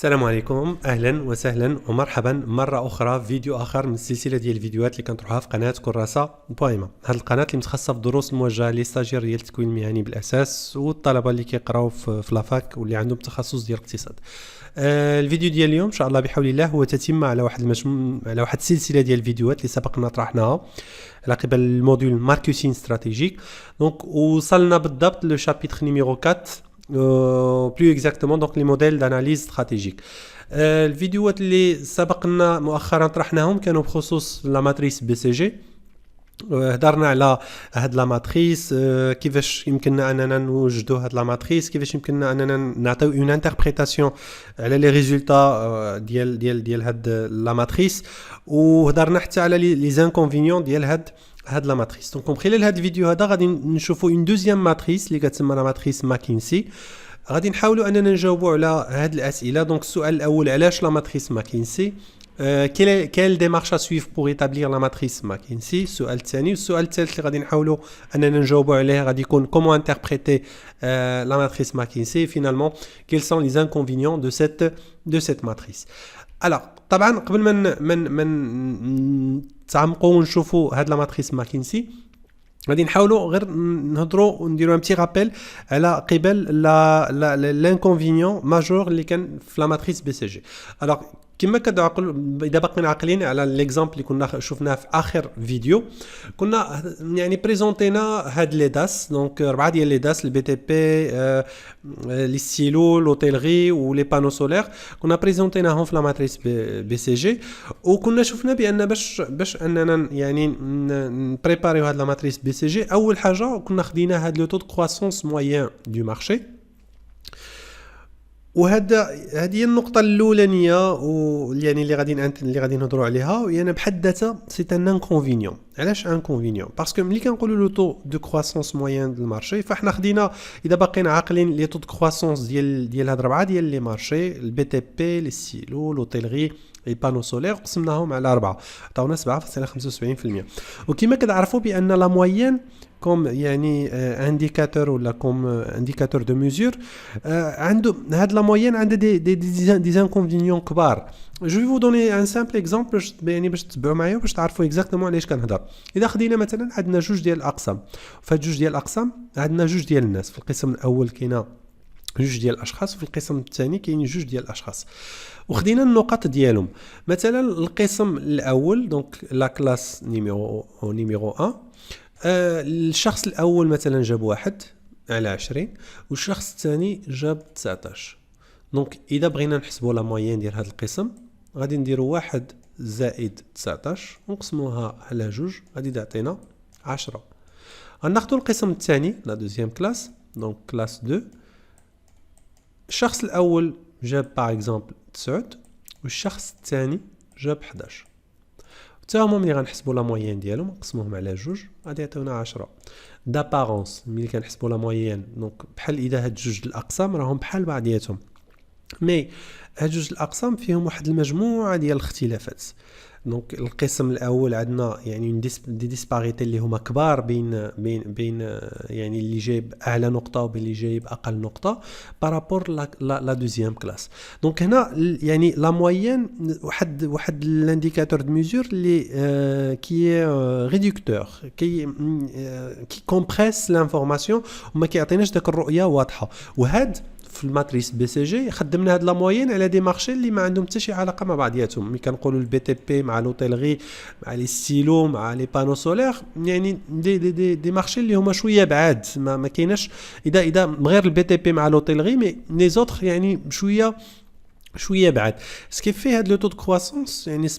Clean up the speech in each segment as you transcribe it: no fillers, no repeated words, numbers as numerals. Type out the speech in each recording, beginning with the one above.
السلام عليكم، اهلا وسهلا ومرحبا مره اخرى في فيديو اخر من السلسله ديال الفيديوهات اللي كنطرحوها في قناه كراسه بويما. هذه القناه اللي متخصصه في الدروس الموجهه للستاجير ديال التكوين المهني بالاساس والطلبه اللي كيقراو في لافاك واللي عندهم تخصص ديال الاقتصاد. الفيديو ديال اليوم ان شاء الله بحول الله هو تتمه على واحد السلسله ديال الفيديوهات اللي سبقنا طرحناها على قبل الموديول ماركتين استراتيجيك. دونك وصلنا بالضبط لو شابيتر نيميرو 4 plus exactement donc les modèles d'analyse stratégique. الفيديوهات اللي سبقنا مؤخرا طرحناهم كانوا بخصوص لا ماتريس بي سي جي. هضرنا على هاد لا ماتريس، كيفاش يمكننا اننا نوجدوا هاد لا ماتريس، كيفاش يمكننا اننا نعطيو اون انتربريتاسيون على لي ريزولطا ديال هاد لا ماتريس، وهضرنا حتى على لي زانكونفينيون ديال هاد لا ماتريس. دونك من خلال هاد الفيديو هذا غادي نشوفوا اون دوزيام ماتريس اللي كتسمى لا ماتريس ماكينسي. غادي نحاولوا اننا نجاوبوا على هاد الاسئله. دونك السؤال الاول، علاش لا ماتريس ماكينسي؟ quelle démarche à suivre pour établir la matrice McKinsey؟ السؤال الثاني. والسؤال الثالث اللي غادي نحاولوا اننا نجاوبوا عليه غادي يكون comment interpréter la matrice McKinsey. Finalement, quels sont les inconvénients de cette matrice؟ alors طبعا قبل ما نتعمقوا ونشوفوا هاد لا ماتريس ماكينسي غادي نحاولوا غير نهضروا ونديروا ان بتي رابيل على قبل لانكونفينيون ماجور اللي كان في لا ماتريس بي سي جي. alors كما كتعقلوا اذا باقيين عاقلين على ليكزامبل اللي كنا شفناه في اخر فيديو، كنا يعني بريزونتينا هاد لي داس. دونك 4 ديال لي داس، البي تي بي، لي ستيلو، لوتيلري ولي بانو سولير، كنا بريزونتيناهم في لا ماتريس بي سي جي. وكنا شفنا بان باش اننا يعني نبريباريو هاد لا ماتريس بي سي جي، اول حاجه كنا خدينا هاد لو تو دو كرواسونس موين دو مارشي. وهذه هي النقطه الاولانيه يعني اللي غادي نهضروا عليها، وهي بحد ذاتها سي ان انكونفينيون. علاش انكونفينيون؟ باسكو ملي كنقولوا لو تو دو كرواسونس موين دو المارشي، فاحنا خدينا اذا باقيين عاقلين لي تو دو كرواسونس ديال هاد 4 ديال لي مارشي، البي تي بي، لي سيلو، لوتيلري، لي بانو سولير، قسمناهم على 4 عطاونا 7.75%. وكما كتعرفوا بان لا موين كوم يعني انديكاتور ولا كوم انديكاتور دو ميزور، عنده هاد لا موين عنده دي زانكونفينيون كبار. جو في فو دوني ان سامبل اكزامبل يعني باش تتبعوا معايا باش تعرفوا اكزاكتومون علاش كنهضر. اذا خدينا مثلا عندنا جوج ديال الاقسام، فهاد جوج ديال الاقسام عندنا جوج ديال الناس. في القسم الاول كاينه جوج ديال الاشخاص، وفي القسم الثاني كاين جوج ديال الاشخاص، وخدينا النقط ديالهم. مثلا القسم الاول دونك لا كلاس نيميرو 1، الشخص الاول مثلا جاب 1 على 20، والشخص الثاني جاب 19. دونك اذا بغينا نحسبوا لا موين ديال هذا القسم غادي نديروا 1 زائد 19 ونقسموها على جوج، غادي تعطينا 10. غناخذوا القسم الثاني لا دوزيام كلاس، دونك كلاس 2، الشخص الاول جاب باغ اكزومبل 9 والشخص الثاني جاب 11. حتى هما ملي غنحسبوا لا موين ديالهم نقسموهم على جوج غادي يعطيونا 10. دابارونس ملي كنحسبوا لا موين دونك بحال اذا هاد جوج الاقسام راهم بحال بعضياتهم، مي هاد جوج الاقسام فيهم واحد المجموعه ديال الاختلافات. دونك القسم الاول عندنا يعني دي ديسباريتي اللي هما كبار بين يعني اللي جايب اعلى نقطه وبين اللي جايب اقل نقطه بارابور لا دوزيام كلاس. دونك هنا يعني لا موين واحد الانديكاتور دو ميزور اللي كي ريدكتور كي كومبريس لانفورماسيون وما كيعطيناش داك الرؤيه واضحه. وهاد في الماتريس بي سي جي خدمنا هاد لا موين على دي مارشي اللي ما عندهم حتى شي علاقه مع بعضياتهم. ملي كنقولوا البي تي بي مع لوتيلغي مع لي ستيلو مع لي بانو سولير، يعني دي مارشي اللي هما شويه بعاد، ما كايناش اذا غير البي تي بي مع لوتيلغي، مي لي زوتر يعني شويه بعد. سكيف فيه هاد لو تو دو كرواسونس يعني 7.75،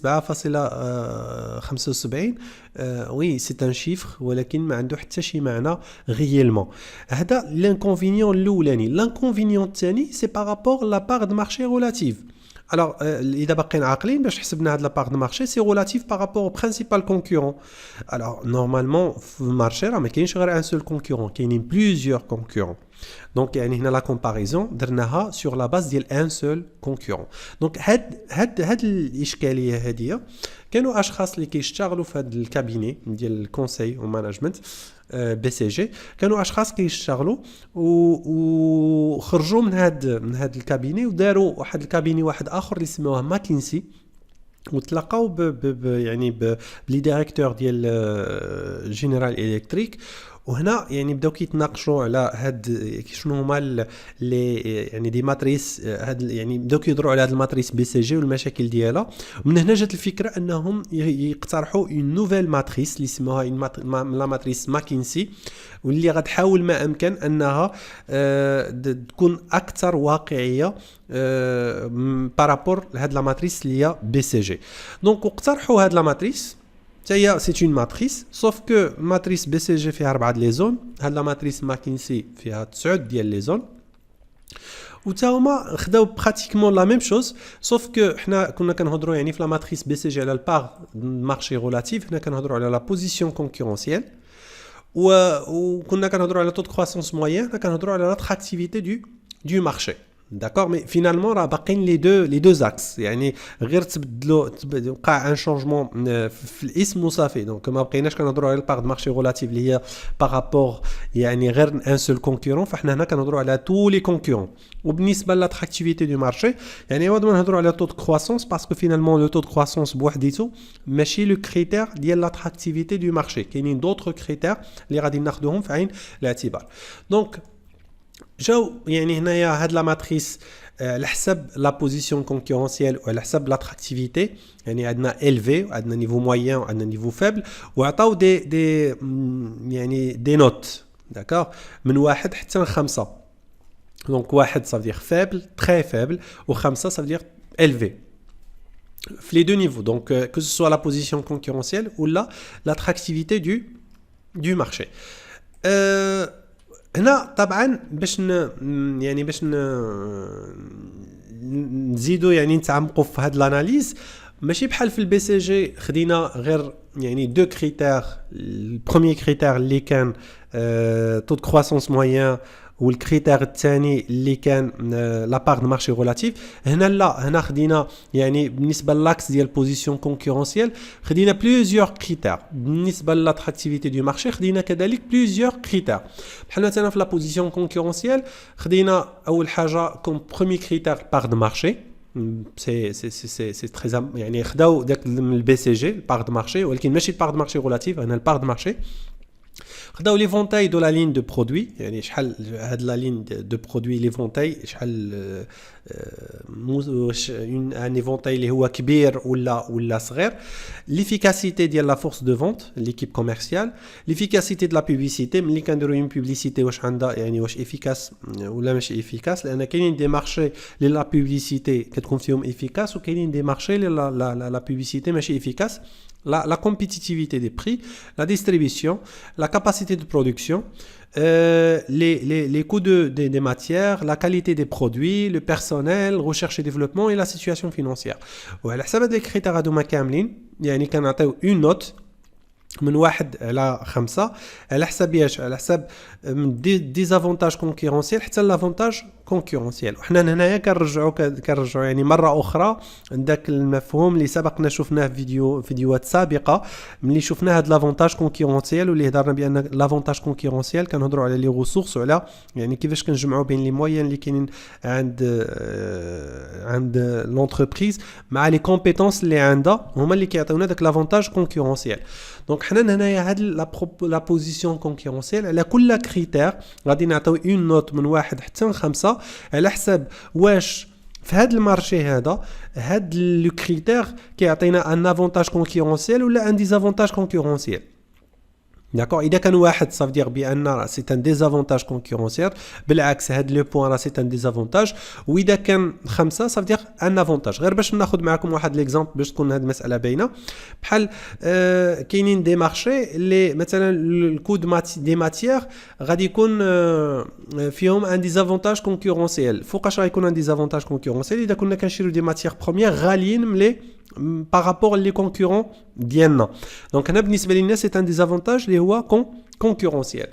وي سي ان شيفر ولكن ما عنده حتى شي معنى غيالمون. هذا لانكونفينيون الاولاني. لانكونفينيون الثاني سي بارابور لا بار دو مارشي ريلاتيف. alors اذا باقيين عاقلين باش حسبنا هاد لا بار دو مارشي سي ريلاتيف بارابور او برينسيبال كونكورون. alors نورمالمون في المارشي راه ما كاينش غير ان سول كونكورون، كاينين بليزيور كونكورون. دونك يعني هنا لا كومباريزون درناها سور لا باز ديال ان سول كونكورون. دونك هاد الاشكاليه هذه كانوا اشخاص اللي كيشتغلوا في هذا الكابيني ديال الكونساي ومانجمنت بي سي جي، كانوا اشخاص كيشتغلوا وخرجوا من هاد الكابيني وداروا واحد الكابيني واحد اخر اللي سموه ماكينسي، وتلاقاو يعني بلي ديريكتور ديال جينيرال الكتريك. وهنا يعني بداو كيتناقشوا على هاد شنو هما لي يعني دي ماتريس، هاد يعني بداو كيهضروا على هاد الماتريس بي سي جي والمشاكل ديالها. ومن هنا جات الفكره انهم يقترحوا اون نوفيل ماتريس اللي سموها لا ماتريس ماكينسي، واللي غتحاول ما امكن انها تكون اكثر واقعيه بارابور لهاد لا ماتريس اللي هي بي سي جي. دونك اقترحوا هاد لا ماتريس، هي سي اون ماتريس سوف كو ماتريس بي سي جي فيها 4 لي زون، هاد لا ماتريس ماكينسي فيها 9 ديال لي زون، وتا هما خداو براتيكمون لا ميم شوز سوف كو حنا كنا كنهضروا يعني في لا ماتريس بي سي جي على البار مارشي ريلاتيف، هنا كنهضروا على لا بوزيسيون كونكورونسيال، وكنا كنهضروا على تود كرواسونس موين، هنا كنهضروا على لاتراكتيفيتي دو مارشي. داكور مي فينالمون راه باقيين لي دو زاكس، يعني غير تبدلوا وقع ان شونجمون في الاسم وصافي. دونك ما بقيناش كنهضروا على البار دو مارشي ريلاتيف اللي هي بارابور يعني غير ان سول كونكورون، فاحنا هنا كنهضروا على تو لي كونكورون. وبالنسبه لاتراكتيفيتي دو مارشي يعني هو نهضروا على تو دو كرواسونس، باسكو فينالمون لو تو دو كرواسونس بوحديتو ماشي لو كريتير ديال لاتراكتيفيتي دو مارشي، كاينين دوطخ كريتير اللي غادي ناخذوهم في عين الاعتبار. دونك جاو يعني هنايا هاد لا ماتريس على حسب لا بوزيسيون كونكورونسيال وعلى حسب لاتراكتيفيتي، يعني عندنا الفي وعندنا نيفو موين وعندنا نيفو فابل، وعطاو دي يعني دي نوت داكور من 1 حتى ل 5. دونك 1 صافي دير فابل تري فابل، و5 صافي دير الفي في لي دو نيفو. دونك كو سو لا بوزيسيون كونكورونسيال ولا لاتراكتيفيتي دو مارشي. هنا طبعا باش نزيدو يعني نتعمقوا في هاد الاناليز، ماشي بحال في البي سي جي خدينا غير يعني دو كريتير. البروميير كريتير اللي كان تو كرواسونس موين، والكريتير الثاني اللي كان لا بار دو مارشي ريلاتيف. هنا لا، هنا خدينا يعني بالنسبه للاكس ديال بوزيسيون كونكورونسيال خدينا بليزيور كريتير، بالنسبه لاتراكتيفيتي دو مارشي خدينا كذلك بليزيور كريتير. بحال مثلا في لا بوزيسيون كونكورونسيال خدينا اول حاجه كوم بروميير كريتير بار دو مارشي، سي تري يعني خداو داك من البي سي جي بار دو مارشي، ولكن ماشي بار دو مارشي ريلاتيف، هنا البار دو مارشي. خداو لي فونتاي دو لا لين دو برودوي، يعني شحال هاد لا لين دو برودوي لي فونتاي شحال ان ايفونتاي اللي هو كبير ولا صغير. ليفيكاسيتي ديال لا فورس دو فونت ليكيب كوميرسيال، ليفيكاسيتي دو لا بوبليسيتي، ملي كنديروا اون بوبليسيتي واش عندها يعني واش افيكاس ولا ماشي افيكاس، لان كاينين دي مارشي لي لا بوبليسيتي كتكون فيهم افيكاس، وكاينين دي مارشي لي لا بوبليسيتي ماشي افيكاس. La compétitivité des prix, la distribution, la capacité de production, les coûts des matières, la qualité des produits, le personnel, recherche et développement et la situation financière. وعلى حسب هاد لي كريتير هادوما كاملين يعني كنعطيو اون نوت من 1 على 5 على حسب ايش، على حسب من ديزافونتاج كونكورونسيال حتى لافونتاج كونكورونسيال. وحنا هنايا كنرجعوا يعني مره اخرى داك المفهوم اللي سبقنا شفناه في فيديوهات سابقه، ملي شفنا هاد لافونتاج كونكورونسيال واللي هضرنا بان لافونتاج كونكورونسيال كنهضروا على لي ريسورس وعلى يعني كيفاش كنجمعوا بين لي موين اللي كاينين عند لونتربريز مع لي كومبيتونس اللي عندها، هما اللي كيعطيونا داك لافونتاج كونكورونسيال. دونك حنا هنايا هاد لا بوزيسيون كونكورونسيال على كل كريتير غادي نعطيو اون نوت من 1 حتى ل 5 على حسب واش في هاد المارشي هاد لو كريتير كيعطينا ان افونتاج كونكورونسيال ولا ان ديزافونتاج كونكورونسيال. داكور، اذا كان 1 صافي دير بان سي ان ديزافونتاج كونكورونسيال، بالعكس هاد لو بوين راه سي ان ديزافونتاج، واذا كان 5 صافي دير ان افونتاج. غير باش ناخذ معكم واحد ليكزامبل باش تكون هاد المساله باينه، بحال كاينين دي مارشي اللي مثلا الكود دي ماتيير غادي يكون فيهم ان ديزافونتاج كونكورونسيال. فوقاش غيكون ان ديزافونتاج كونكورونسيال؟ اذا كنا كنشريو دي ماتيير بروميير غاليين ملي بارابور لي كونكورون ديالنا. دونك هنا بالنسبه لنا سي ان ديزافونتاج اللي هو كونكورونسيال.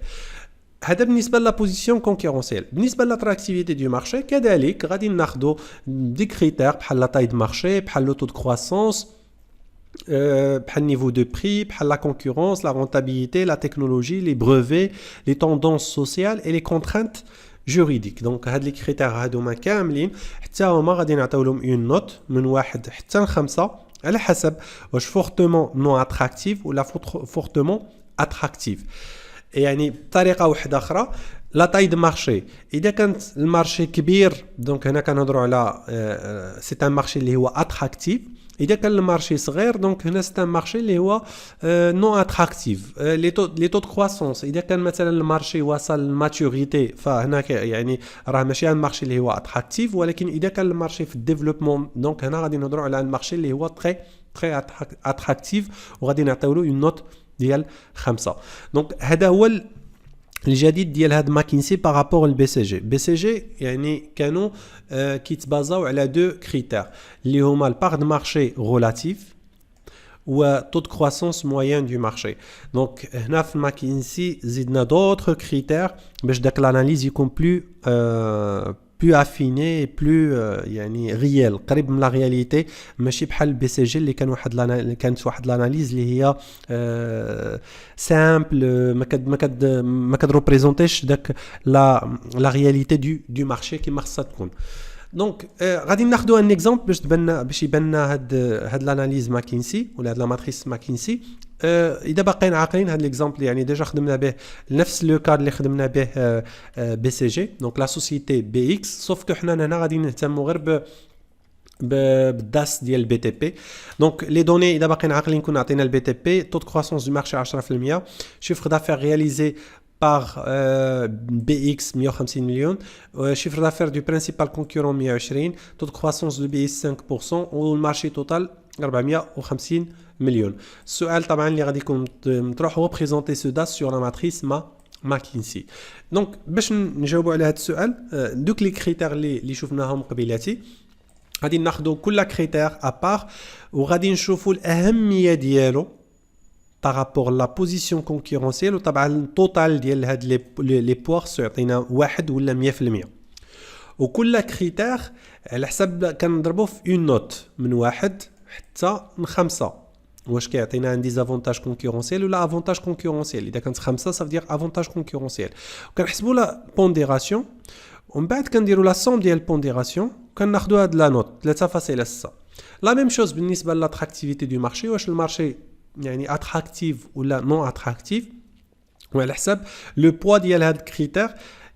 هذا بالنسبه لا بوزيسيون كونكورونسيال. بالنسبه لاتراكتيفيتي دو مارشي كذلك غادي ناخذوا دي كريتير بحال لا تاي دو مارشي بحال لو تو دو كرواسونس بحال niveau de prix, بحال la concurrence, la rentabilité, la technologie, les brevets, les tendances sociales et les contraintes juridiques. Donc هاد لي كريتير هادوما كاملين حتى هما غادي نعطيو لهم اون نوت من 1 حتى ل 5 على حسب واش فورتمون نو اتراكتيف ولا فورتمون اتراكتيف. يعني بطريقه واحده اخرى لا تاي دو مارشي اذا كانت المارشي كبير دونك هنا كنهضروا على سي ان مارشي اللي هو اتراكتيف. اذا كان المارشي صغير دونك هنا سي ان مارشي اللي هو نو اتراكتيف. لي تو دو كرواسونس اذا كان مثلا المارشي وصل للماتوريتي فهنا يعني راه ماشي ان مارشي اللي هو اتراكتيف. ولكن اذا كان المارشي في الديفلوبمون دونك هنا غادي نهضروا على المارشي اللي هو تري اتراكتيف وغادي نعطيو له اون نوت ديال 5. دونك هذا هو الجديد ديال هاد ماكينسي بارابور للبي سي جي. بي سي جي يعني كانوا كيتبازاو على دو كريتير اللي هما البار دو مارشي ريلاتيف و تو دو كرواسونس موين دو مارشي. دونك هنا في ماكينسي زدنا دوطخ كريتير باش داك لاناليز يكون plus affiné et plus يعني ريال قريب من لا رياليتي ماشي بحال البي سي جي اللي كانت واحد لاناليز اللي هي سامبل ما كتريبريزونتيش داك لا رياليتي دو مارشي كيما خصها تكون. دونك غادي ناخذوا ان اكزامبل باش يبان لنا هاد لاناليز ماكينسي ولا هاد لا ماتريس ماكينسي. اذا باقيين عاقلين هاد ليكزامبل يعني ديجا خدمنا به نفس لو كاد اللي خدمنا به بي سي جي دونك لا سوسيتي بي اكس سوف كو حنا هنا غادي نهتموا غير بالداس ديال البي تي بي. دونك لي دوني اذا باقيين عاقلين كنا عطينا البي تي بي تو دو كرواسونس دو مارشي 10%, شيفر دافير رياليزي par BX 150 millions, chiffre d'affaires du principal concurrent 120, taux de croissance de BX 5% ou le marché total 450 millions. السؤال طبعا اللي غادي يكون مطروح هو présenter ce DAS sur la matrice McKinsey. دونك باش نجاوبوا على هذا السؤال دوك لي كريتير اللي شفناهم قبيلاتي غادي ناخذوا كل كريتير ابار وغادي نشوفوا الاهميه ديالو par rapport à la position concurrentielle وطبعا التوتال ديال هاد لي بوار يعطينا 1 ولا 100%. وكل كريتير على حسب كنضربوه في اون نوت من 1 حتى ل 5 واش كيعطينا ان ديزافونتاج كونكورونسيال ولا افونتاج كونكورونسيال. اذا كانت 5 صافي دير افونتاج كونكورونسيال. وكنحسبوا لا بونديراسيون ومن بعد كنديروا لا سوم ديال البونديراسيون كناخذوا هاد لا نوت 3.6. لا ميم شوز بالنسبه للاتراكتيفيتي دو مارشي واش المارشي يعني اتراكتيف ولا نون اتراكتيف وعلى حسب لو بوا ديال هاد الكريتير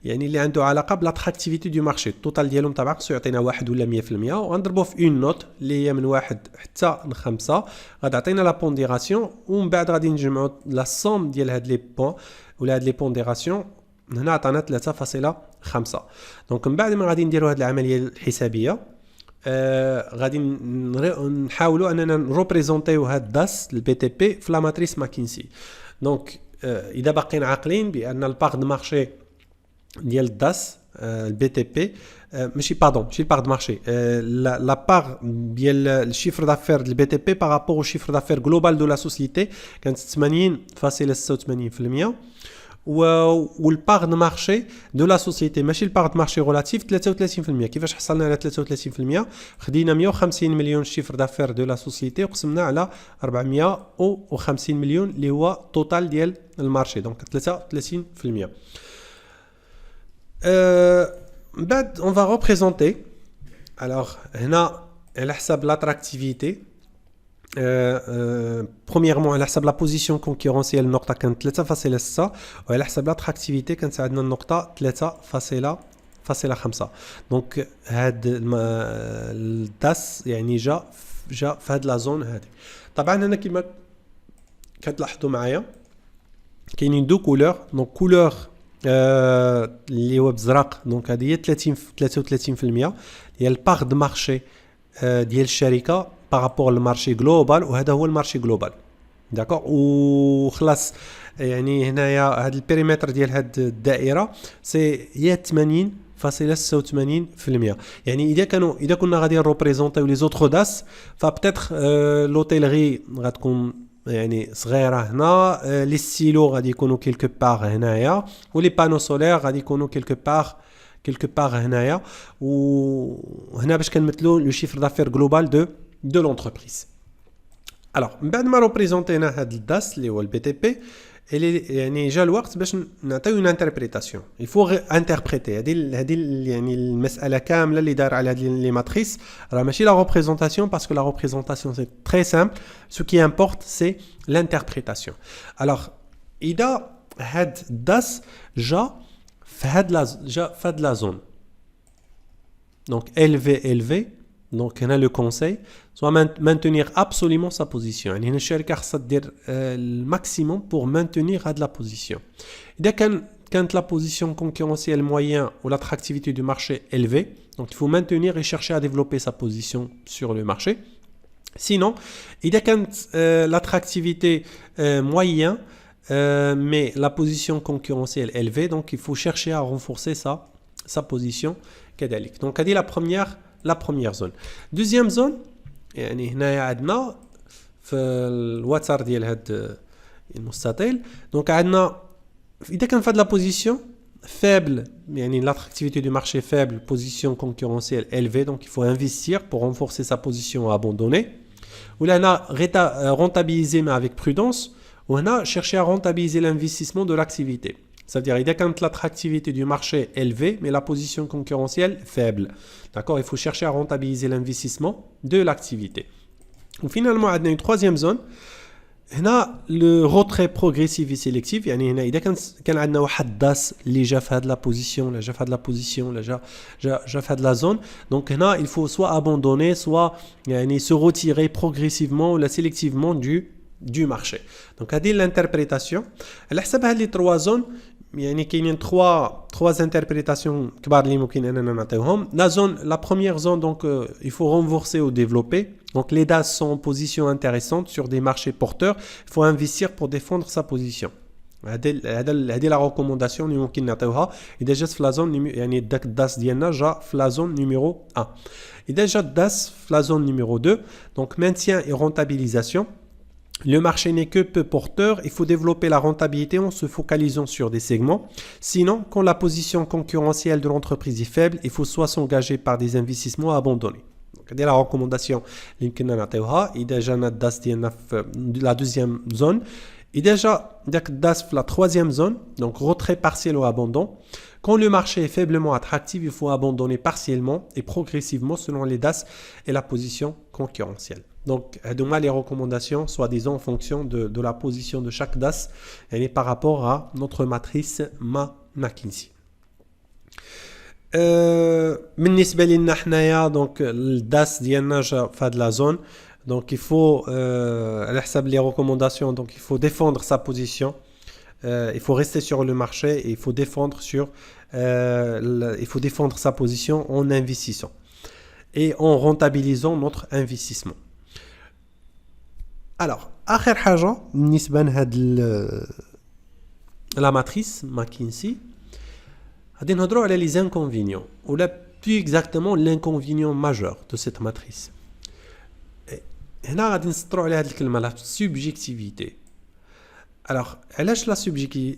يعني اللي عنده علاقه بالاتراكتيفيتي دو مارشي. التوتال ديالهم طبعا خصو يعطينا 1 ولا 100% وغنضربوه في اون نوت اللي هي من 1 حتى ل 5 غادي يعطينا لا بونديراسيون ومن بعد غادي نجمعوا لا سوم ديال هاد لي بوين ولا هاد لي بونديراسيون هنا عطانا 3.5. دونك من بعد ما غادي نديروا هاد العمليه الحسابيه غادي نحاولوا اننا نريبريزونطيو هاد داس البي تي بي في لا ماتريس ماكينسي. دونك اذا باقيين عاقلين بان البار دو مارشي ديال الداس البي تي بي ماشي البار دو مارشي لا بار ديال الشيفر دافير ديال البي تي بي بارابور او شيفر دافير جلوبال دو لا سوسيتي كانت 80.86% والبار دو مارشي دو لا سوسيتي ماشي البار دو مارشي ريلاتيف 33%. كيفاش حصلنا على 33%؟ خدينا 150 مليون شيفر دافير دو لا سوسيتي وقسمنا على 450 مليون اللي هو توتال ديال المارشي دونك 33%. بعد on va représenter alors هنا على حساب l'attractivité premièrement على حساب لا بوزيسيون كونكورونسيال النقطه كانت 3.6 وعلى حساب لاتراكتيفيتي كانت عندنا النقطه 3.5. دونك هاد الداس يعني جا في هاد لا زون هذه. طبعا هنا كما كتلاحظوا معايا كاينين دو كولور. دونك كولور اللي هو بزرق دونك هذه هي 33% هي البار دو مارشي ديال الشركه بارابور للمارشي جلوبال وهذا هو المارشي جلوبال داكوغ. وخلاص يعني هنايا هذا البيريمتر ديال هذه الدائره سي هي 80.86%. يعني اذا كنا غادي نريبريزونطيو لي زوتر داس فبتيتر لوتيلري غتكون يعني صغيره هنا لي ستيلو غادي يكونوا كيلكو بار هنايا ولي بانو سولير غادي يكونوا كيلكو بار هنايا وهنا باش كنمثلوا لو شيفر دافير جلوبال دو لونتربريز. الوغ من بعد ما ريبريزونتينا هاد الداس اللي هو البي تي بي يعني جا الوقت باش نعطيو اون انتربريتاسيون يفو انتربريتي هذه يعني المساله كامله اللي دار على هاد لي ماتريس راه ماشي لا ريبريزونتاسيون باسكو لا ريبريزونتاسيون سي تري سامبل سو كي امبورط سي لانتربريتاسيون. الوغ اذا هاد الداس جا في هاد لا زون دونك élevé donc هنا le conseil soit maintenir absolument sa position. يعني هنا الشركة خاصها دير الماكسيموم pour maintenir هاد la position. إذا كانت la position concurrentielle moyen ou l'attractivité du marché élevée, donc il faut maintenir et chercher à développer sa position sur le marché. Sinon, إذا كانت l'attractivité moyen mais la position concurrentielle élevée, donc il faut chercher à renforcer sa position كذلك. Donc هذه la première zone. Deuxième zone, يعني هنايا عندنا في الوتر ديال هاد المستطيل دونك عندنا اذا كان في هاد لا بوزيسيون faible يعني l'attractivité du marché faible, position concurrentielle élevée, donc il faut investir pour renforcer sa position abandonnée. Ou là rentabiliser mais avec prudence, ou là chercher à rentabiliser l'investissement de l'activité. C'est-à-dire, il y a quand l'attractivité du marché élevée, mais la position concurrentielle faible. D'accord? Il faut chercher à rentabiliser l'investissement de l'activité. Ou finalement, il y a une troisième zone. هنا le retrait progressif et sélectif. يعني هنا إذا كان عندنا واحد داس اللي جا في هاد لا بوزيسيون لا جا في هاد لا بوزيسيون لا جا في هاد لا زون دونك هنا il faut soit abandonner soit يعني se retirer progressivement ou sélectivement du marché. Donc هذه l'interprétation على حسب هاد لي 3 زون يعني كاينين 3 interprétations كبار اللي ممكن اننا نعطيوهم. La première zone donc il faut renforcer ou développer. Donc les DAS sont en position intéressante sur des marchés porteurs, il faut investir pour défendre sa position. هذه la recommandation اللي ممكن نعطيوها اذا جات في لا زون يعني داك الداس ديالنا جا في لا زون نيميرو 1. اذا جات الداس في لا زون نيميرو 2 donc maintien et rentabilisation. Le marché n'est que peu porteur, il faut développer la rentabilité en se focalisant sur des segments. Sinon, quand la position concurrentielle de l'entreprise est faible, il faut soit s'engager par des investissements abandonnés. Donc, la recommandation اللي يمكننا نعطيوها إذا جانا الداس ديالنا في la deuxième zone. إذا جا داك الداس في la troisième zone, donc retrait partiel ou abandon. Quand le marché est faiblement attractif, il faut abandonner partiellement et progressivement selon les DAS et la position concurrentielle. Donc, les recommandations, soi-disant, en fonction de la position de chaque DAS et par rapport à notre matrice McKinsey. بالنسبة لنا حنايا donc الداس ديالنا جا في هاد لا زون donc il faut على حسب les recommandations donc il faut défendre sa position. Il faut rester sur le marché et il faut défendre sa position en investissant et en rentabilisant notre investissement. Alors, آخر حاجة بالنسبة لهاد la matrice McKinsey غادي نهضروا على les inconvénients ou là plus exactement l'inconvénient majeur de cette matrice. هنا غادي نسطروا على هاد الكلمة la subjectivité. Alors, علاش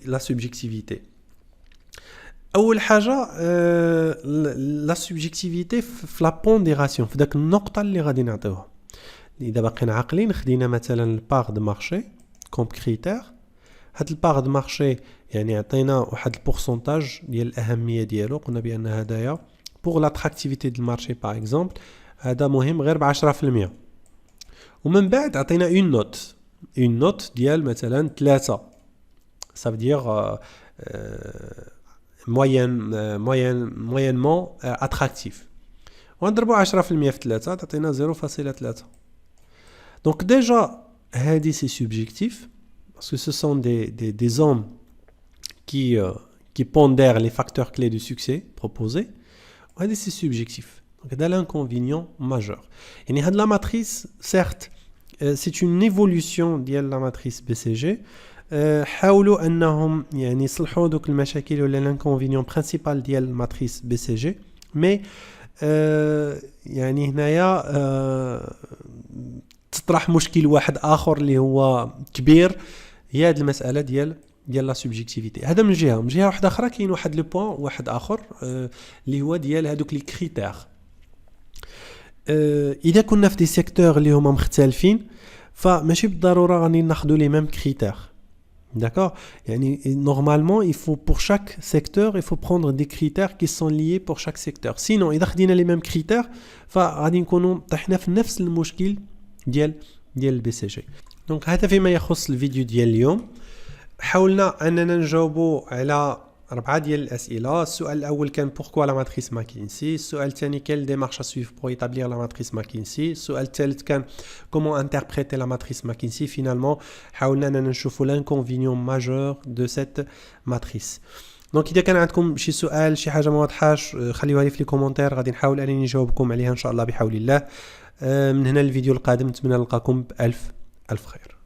la subjectivité أول حاجة la subjectivité في la pondération في داك النقطة اللي غادي نعطيوها. إذا باقيين عاقلين خدينا مثلا البار دو مارشي كوم كريتير. هاد البار دو مارشي يعني عطينا واحد البورسونتاج ديال الأهمية ديالو قلنا بأن هدايا بور لاتراكتيفيتي دو المارشي باغ اكزومبل هذا مهم غير ب10%. ومن بعد عطينا اون نوت ديال مثلا 3 ça veut dire moyennement attractif. ونضربوا 10% في 3 تعطينا 0.3. Donc déjà هذه c'est subjectif parce que ce sont des hommes qui pondèrent les facteurs clés du succès proposés. وهذه c'est subjectif. Donc هذا l'inconvénient majeur. يعني هاد la matrice certes c'est une évolution ديال la matrice BCG. حاولوا انهم يعني يصلحوا دوك المشاكل ولا l'inconvénient principal ديال matrice BCG mais يعني هنايا تطرح مشكل واحد اخر اللي هو كبير، هي هذه المساله ديال لا سوبجيكتيفيتي. هذا من جهه واحده اخرى كاين واحد لو بوين واحد اخر اللي هو ديال هذوك لي كريتير. اذا كنا في دي سيكتور اللي هما مختلفين فماشي بالضروره غادي ناخذوا لي ميم كريتير. D'accord? Normalement, il faut pour chaque secteur, il faut prendre des critères qui sont liés pour chaque secteur. Sinon, إذا خدينا les mêmes critères, فغادي نكونوا طحنا في نفس المشكل ديال البي سي جي. دونك هذا فيما يخص الفيديو ديال اليوم. حاولنا اننا نجاوبوا على 4 ديال الاسئله. السؤال الاول كان pourquoi la matrice McKinsey. السؤال الثاني quelle démarche à suivre pour établir la matrice McKinsey. السؤال الثالث كان comment interpréter la matrice McKinsey. Finalement حاولنا اننا نشوفوا l'inconvénient majeur de cette matrice. دونك اذا كان عندكم شي سؤال شي حاجه ما واضحاش خليوها لي في لي كومونتير، غادي نحاول انني نجاوبكم عليها ان شاء الله بحول الله. من هنا الفيديو القادم نتمنى نلقاكم بألف خير.